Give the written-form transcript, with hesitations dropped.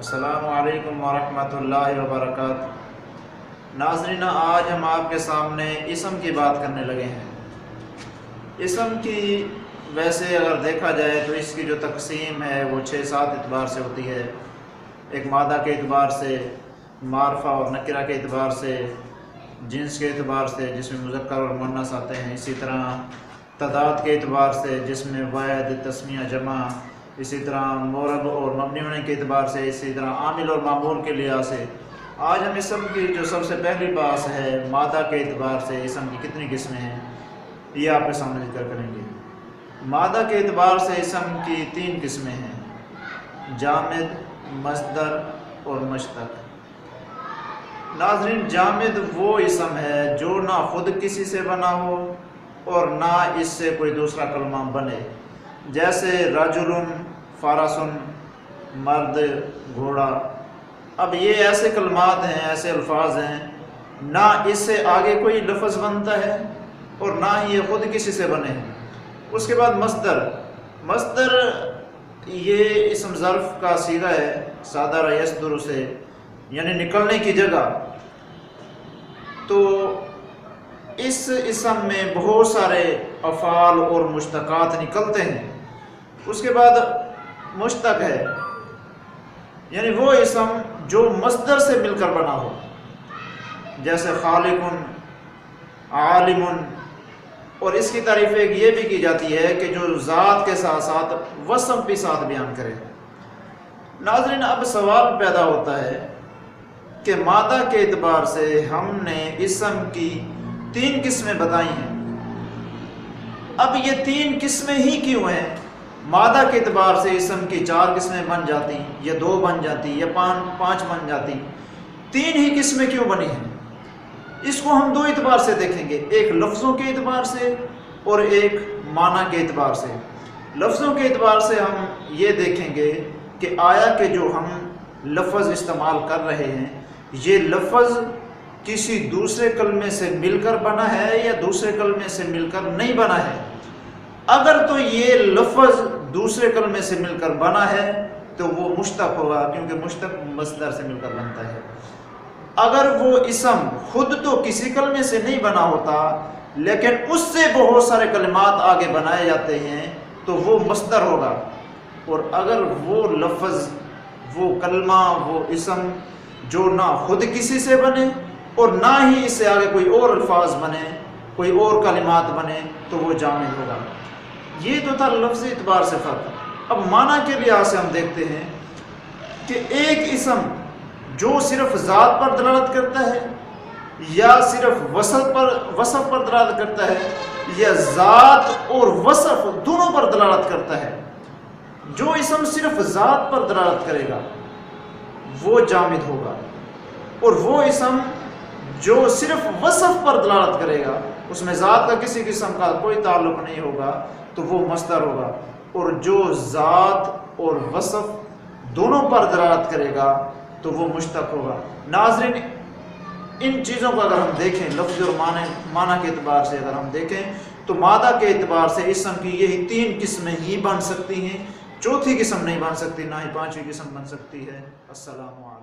السلام علیکم ورحمۃ اللہ وبرکاتہ۔ ناظرین، آج ہم آپ کے سامنے اسم کی بات کرنے لگے ہیں۔ اسم کی ویسے اگر دیکھا جائے تو اس کی جو تقسیم ہے وہ 6-7 اعتبار سے ہوتی ہے۔ ایک مادہ کے اعتبار سے، معرفہ اور نکرہ کے اعتبار سے، جنس کے اعتبار سے جس میں مذکر اور مؤنث آتے ہیں، اسی طرح تعداد کے اعتبار سے جس میں واحد، تسنیہ، جمع، اسی طرح مورب اور مبنی ہونے کے اعتبار سے، اسی طرح عامل اور معمول کے لحاظ سے۔ آج ہم اسم کی جو سب سے پہلی بات ہے مادہ کے اعتبار سے اسم کی کتنی قسمیں ہیں یہ آپ کے سامنے ذکر کریں گے۔ مادہ کے اعتبار سے اسم کی 3 قسمیں ہیں: جامد، مصدر اور مشتق۔ ناظرین، جامد وہ اسم ہے جو نہ خود کسی سے بنا ہو اور نہ اس سے کوئی دوسرا کلمہ بنے، جیسے رجل، فرس، مرد، گھوڑا۔ اب یہ ایسے کلمات ہیں، ایسے الفاظ ہیں، نہ اس سے آگے کوئی لفظ بنتا ہے اور نہ ہی یہ خود کسی سے بنے ہیں۔ اس کے بعد مصدر۔ مصدر یہ اسم ظرف کا صیغہ ہے، صادر یصدر سے، یعنی نکلنے کی جگہ۔ تو اس اسم میں بہت سارے افعال اور مشتقات نکلتے ہیں۔ اس کے بعد مشتق ہے، یعنی وہ اسم جو مصدر سے مل کر بنا ہو، جیسے خالق، عالم۔ اور اس کی تعریف ایک یہ بھی کی جاتی ہے کہ جو ذات کے ساتھ ساتھ وصف بھی ساتھ بیان کرے۔ ناظرین، اب سوال پیدا ہوتا ہے کہ مادہ کے اعتبار سے ہم نے اسم کی 3 قسمیں بتائی ہیں۔ اب یہ 3 قسمیں ہی کیوں ہیں؟ مادہ کے اعتبار سے اسم کی 4 قسمیں بن جاتی، یا 2 بن جاتی، یا 5 بن جاتی، 3 ہی قسمیں کیوں بنی ہیں؟ اس کو ہم 2 اعتبار سے دیکھیں گے، ایک لفظوں کے اعتبار سے اور ایک معنی کے اعتبار سے۔ لفظوں کے اعتبار سے ہم یہ دیکھیں گے کہ آیا کہ جو ہم لفظ استعمال کر رہے ہیں یہ لفظ کسی دوسرے کلمے سے مل کر بنا ہے یا دوسرے کلمے سے مل کر نہیں بنا ہے۔ اگر تو یہ لفظ دوسرے کلمے سے مل کر بنا ہے تو وہ مشتق ہوگا، کیونکہ مشتق مصدر سے مل کر بنتا ہے۔ اگر وہ اسم خود تو کسی کلمے سے نہیں بنا ہوتا لیکن اس سے بہت سارے کلمات آگے بنائے جاتے ہیں تو وہ مصدر ہوگا۔ اور اگر وہ لفظ، وہ کلمہ، وہ اسم جو نہ خود کسی سے بنے اور نہ ہی اس سے آگے کوئی اور الفاظ بنے، کوئی اور کلمات بنے، تو وہ جامد ہوگا۔ یہ تو تھا لفظی اعتبار سے فرق۔ اب معنی کے لحاظ سے ہم دیکھتے ہیں کہ ایک اسم جو صرف ذات پر دلالت کرتا ہے یا صرف وصف پر دلالت کرتا ہے یا ذات اور وصف دونوں پر دلالت کرتا ہے، جو اسم صرف ذات پر دلالت کرے گا وہ جامد ہوگا، اور وہ اسم جو صرف وصف پر دلالت کرے گا، اس میں ذات کا کسی قسم کا کوئی تعلق نہیں ہوگا، تو وہ مصدر ہوگا۔ اور جو ذات اور وصف دونوں پر دلالت کرے گا تو وہ مشتق ہوگا۔ ناظرین، ان چیزوں کو اگر ہم دیکھیں لفظ اور معنی کے اعتبار سے اگر ہم دیکھیں تو مادہ کے اعتبار سے اسم کی یہی 3 قسمیں ہی بن سکتی ہیں، چوتھی قسم نہیں بن سکتی، نہ ہی 5ویں قسم بن سکتی ہے۔ السلام علیکم۔